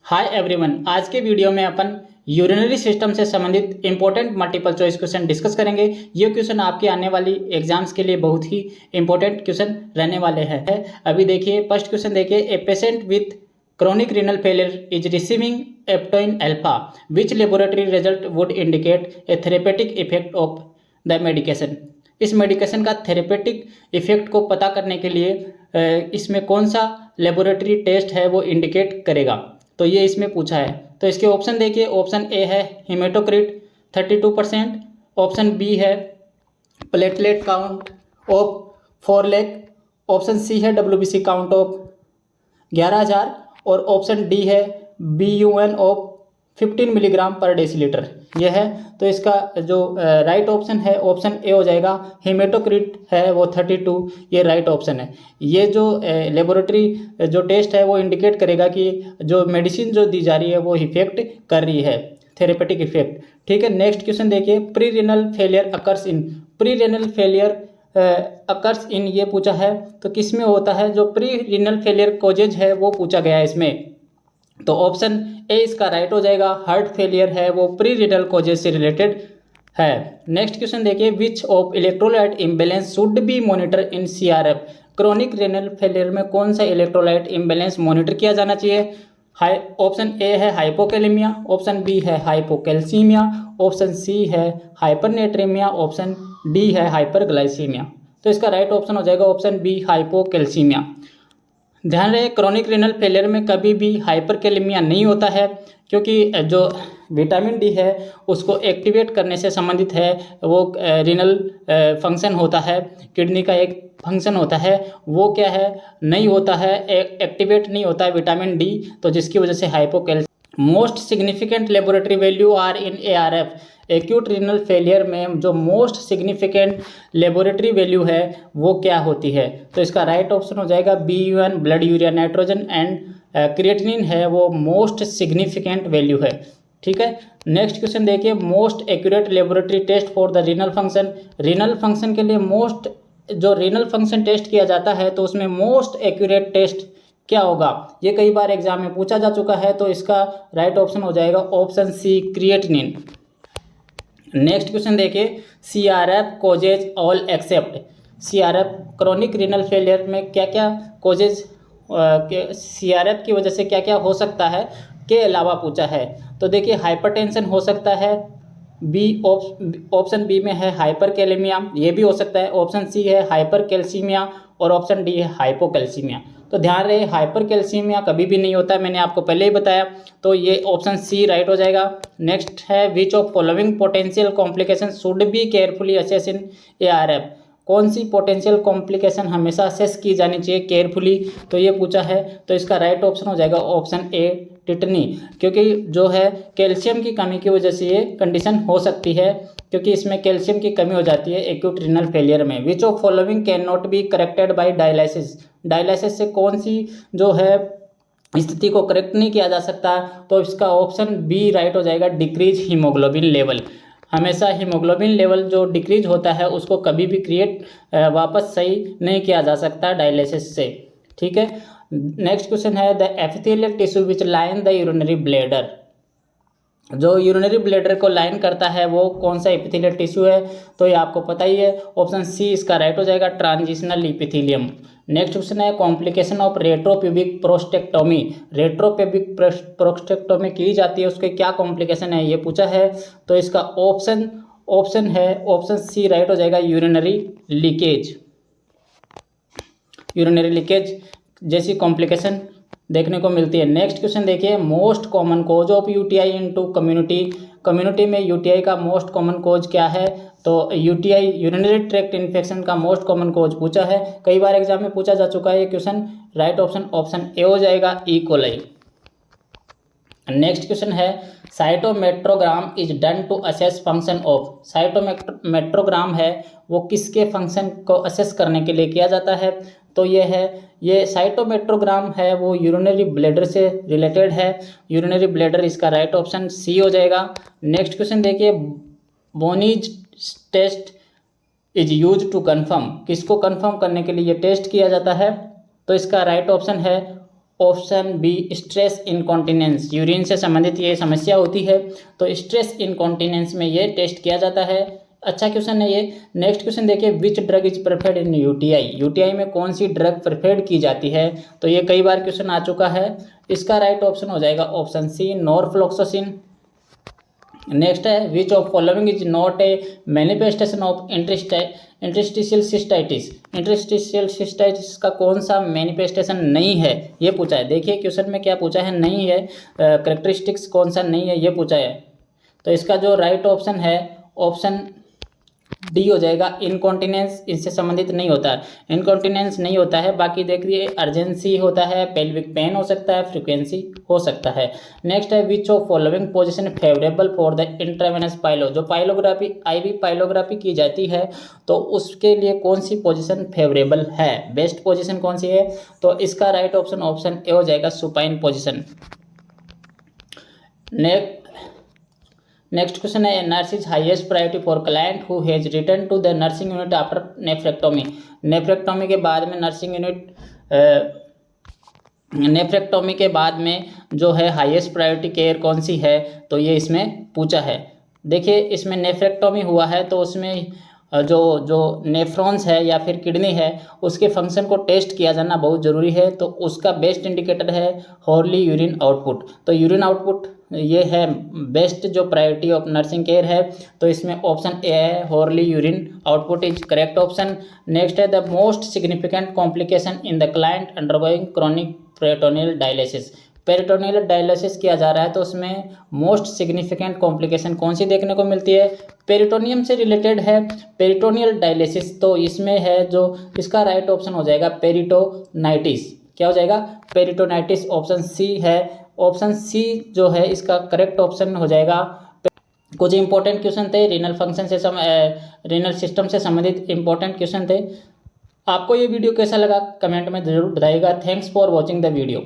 Hi everyone, आज के video में अपन यूरिनरी सिस्टम से संबंधित important multiple choice question discuss करेंगे। ये क्वेश्चन आपकी आने वाली एग्जाम्स के लिए बहुत ही इंपॉर्टेंट क्वेश्चन रहने वाले हैं। अभी देखिए, फर्स्ट क्वेश्चन देखिए, a patient with chronic renal failure is receiving eptoin alpha, which laboratory result would indicate a therapeutic effect of the medication। इस मेडिकेशन का थेरेपेटिक इफेक्ट को पता करने के लिए इसमें कौन सा लेबोरेटरी टेस्ट है वो इंडिकेट करेगा, तो ये इसमें पूछा है। तो इसके ऑप्शन देखिए, ऑप्शन ए है हेमेटोक्रिट 32%, ऑप्शन बी है platelet count of 4 lakh, option C है WBC काउंट ऑफ 11,000 और ऑप्शन डी है BUN of 15 milligram per decilitre. यह है, तो इसका जो राइट ऑप्शन है ऑप्शन ए हो जाएगा। हेमेटोक्रिट है वो 32, ये राइट ऑप्शन है। ये जो लेबोरेटरी जो टेस्ट है वो इंडिकेट करेगा कि जो मेडिसिन जो दी जा रही है वो इफेक्ट कर रही है, थेरेपेटिक इफेक्ट। ठीक है, नेक्स्ट क्वेश्चन देखिए, pre renal failure occurs in, pre renal failure occurs in ये पूछा है, तो किस में होता है? जो प्री रीनल फेलियर कॉजेज है वो पूछा गया है इसमें, तो ऑप्शन ए इसका राइट हो जाएगा। हार्ट फेलियर है वो प्री रीनल कॉजेज से रिलेटेड है। नेक्स्ट क्वेश्चन देखिए, which of electrolyte imbalance should be monitor in CRF, chronic renal failure में कौन सा इलेक्ट्रोलाइट इम्बैलेंस मॉनिटर किया जाना चाहिए? ऑप्शन ए है हाइपोकैलेमिया, ऑप्शन बी है हाइपोकैल्सीमिया, ऑप्शन सी है हाइपरनेट्रेमिया, ऑप्शन डी है हाइपरग्लाइसीमिया। तो इसका राइट ऑप्शन हो जाएगा ऑप्शन बी हाइपोकैल्सीमिया। ध्यान रहे, क्रोनिक रेनल फेलियर में कभी भी हाइपरकैलेमिया नहीं होता है, क्योंकि जो विटामिन डी है उसको एक्टिवेट करने से संबंधित है। वो रीनल फंक्शन होता है, किडनी का एक फंक्शन होता है, वो क्या है, नहीं होता है, एक्टिवेट नहीं होता है विटामिन डी, तो जिसकी वजह से हाइपोकैल्सियम। Most significant laboratory value are in ARF, acute renal failure में जो मोस्ट सिग्निफिकेंट लेबोरेटरी वैल्यू है वो क्या होती है? तो इसका राइट ऑप्शन हो जाएगा BUN, blood urea nitrogen, and creatinine है वो मोस्ट सिग्निफिकेंट वैल्यू है। ठीक है, नेक्स्ट क्वेश्चन देखिए, most accurate laboratory test for the renal function, renal function के लिए मोस्ट जो रीनल फंक्शन टेस्ट किया जाता है तो उसमें मोस्ट एक्यूरेट टेस्ट क्या होगा? ये कई बार एग्जाम में पूछा जा चुका है, तो इसका राइट ऑप्शन हो जाएगा option C creatinine. Next question देखिए, CRF causes all except, CRF chronic renal failure में क्या क्या कॉजेज CRF की वजह से क्या क्या हो सकता है के अलावा पूछा है। तो देखिए, हाइपरटेंशन हो सकता है, ऑप्शन बी में है हाइपरकैलेमिया, ये भी हो सकता है, ऑप्शन सी है हाइपरकैल्सीमिया और ऑप्शन डी है हाइपोकैल्सीमिया। तो ध्यान रहे, हाइपरकैल्सीमिया कभी भी नहीं होता है, मैंने आपको पहले ही बताया, तो ये ऑप्शन सी राइट हो जाएगा। नेक्स्ट है, which of following potential complication should be carefully assess in ARF, कौन सी पोटेंशियल कॉम्प्लिकेशन हमेशा असेस की जानी चाहिए केयरफुली, तो ये पूछा है। तो इसका राइट ऑप्शन हो जाएगा ऑप्शन ए टिटनी, क्योंकि जो है कैल्शियम की कमी की वजह से ये कंडीशन हो सकती है, क्योंकि इसमें कैल्शियम की कमी हो जाती है एक्यूट रीनल फेलियर में। Which of following can not be corrected bye dialysis, dialysis से कौन सी जो है स्थिति को करेक्ट नहीं किया जा सकता, तो इसका ऑप्शन बी राइट हो जाएगा, डिक्रीज हीमोग्लोबिन लेवल। हमेशा हीमोग्लोबिन लेवल जो डिक्रीज होता है उसको कभी भी वापस सही नहीं किया जा सकता डायलिसिस से। ठीक है, नेक्स्ट क्वेश्चन है, the epithelial tissue which line the urinary bladder, जो यूरिनरी ब्लैडर को लाइन करता है वो कौन सा एपिथेलियल टिश्यू है? तो ये आपको पता ही है, ऑप्शन सी इसका राइट हो जाएगा, ट्रांजिशनल एपिथेलियम। नेक्स्ट क्वेश्चन है, complication of retropubic prostatectomy, retropubic prostatectomy की जाती है, उसके क्या कॉम्प्लिकेशन है ये पूछा है। तो इसका ऑप्शन है ऑप्शन सी राइट हो जाएगा, यूरिनरी लीकेज, यूरिनरी लीकेज जैसी कॉम्प्लिकेशन देखने को मिलती है। नेक्स्ट क्वेश्चन देखिए, most common cause of UTI into community, community में UTI का मोस्ट कॉमन कॉज क्या है? तो UTI यूरिनरी ट्रैक्ट इन्फेक्शन का मोस्ट कॉमन कॉज पूछा है, कई बार एग्जाम में पूछा जा चुका है ये क्वेश्चन। राइट ऑप्शन ए हो जाएगा, E. coli। नेक्स्ट क्वेश्चन है, cystometrogram is done to assess function of, cystometrogram है वो किसके फंक्शन को असेस करने के लिए किया जाता है? तो ये साइटोमेट्रोग्राम है वो यूरिनरी ब्लैडर से रिलेटेड है, यूरिनरी ब्लैडर, इसका राइट ऑप्शन सी हो जाएगा। नेक्स्ट क्वेश्चन देखिए, Bonney's test is use to confirm, किसको कन्फर्म करने के लिए ये टेस्ट किया जाता है? तो इसका राइट ऑप्शन है option B stress incontinence, urine से संबंधित ये समस्या होती है तो स्ट्रेस इनकॉन्टिनेंस में ये टेस्ट किया जाता है। अच्छा क्वेश्चन है ये। नेक्स्ट क्वेश्चन देखिए, which drug is preferred in UTI, UTI में कौन सी ड्रग प्रेफर्ड की जाती है, तो ये कई बार क्वेश्चन आ चुका है। इसका राइट ऑप्शन हो जाएगा ऑप्शन सी नॉरफ्लॉक्सासिन। नेक्स्ट है, which of following is not a manifestation of interstitial cystitis, interstitial cystitis का कौन सा मैनिफेस्टेशन नहीं है, ये पूछा है। देखिए क्वेश्चन में क्या पूछा है, नहीं है, करेक्टरिस्टिक्स कौन सा नहीं है ये पूछा है। तो इसका जो राइट ऑप्शन है ऑप्शन डी हो जाएगा, इनकॉन्टिनेंस इनसे संबंधित नहीं होता है, इनकॉन्टिनेंस नहीं होता है। बाकी देखिए अर्जेंसी होता है, पेल्विक पेन हो सकता है, फ्रीक्वेंसी हो सकता है। नेक्स्ट है, which of following position favourable for the intravenous pilo, जो पाइलोग्राफी आईवी पाइलोग्राफी की जाती है तो उसके लिए कौन सी पोजीशन फेवरेबल है, बेस्ट पोजीशन कौन सी है, तो इसका राइट ऑप्शन ऑप्शन ए हो जाएगा सुपाइन पोजीशन। नेक्स्ट क्वेश्चन है, nurse is highest priority for client who has return to the nursing unit after nephrectomy, nephrectomy के बाद में नर्सिंग यूनिट नेफ्रेक्टोमी के बाद में जो है हाईएस्ट प्रायोरिटी केयर कौन सी है, तो ये इसमें पूछा है। देखिए इसमें नेफ्रेक्टोमी हुआ है तो उसमें जो जो नेफ्रॉन्स है या फिर किडनी है उसके फंक्शन को टेस्ट किया जाना बहुत ज़रूरी है, तो उसका बेस्ट इंडिकेटर है हॉर्ली यूरिन आउटपुट। तो यूरिन आउटपुट ये है बेस्ट जो प्रायोरिटी ऑफ नर्सिंग केयर है, तो इसमें ऑप्शन ए है hourly urine output is correct option. Next है, the most significant complication in the client undergoing chronic peritoneal dialysis, peritoneal dialysis किया जा रहा है तो उसमें मोस्ट सिग्निफिकेंट कॉम्प्लिकेशन कौन सी देखने को मिलती है, पेरिटोनियम से रिलेटेड है पेरिटोनियल डायलिसिस, तो इसमें है जो इसका राइट ऑप्शन हो जाएगा पेरिटोनाइटिस। क्या हो जाएगा, पेरिटोनाइटिस, ऑप्शन सी है, ऑप्शन सी जो है इसका करेक्ट ऑप्शन हो जाएगा। कुछ इंपॉर्टेंट क्वेश्चन थे रीनल फंक्शन से रीनल सिस्टम से संबंधित इंपॉर्टेंट क्वेश्चन थे। आपको ये वीडियो कैसा लगा कमेंट में जरूर बताइएगा। Thanks for watching the video.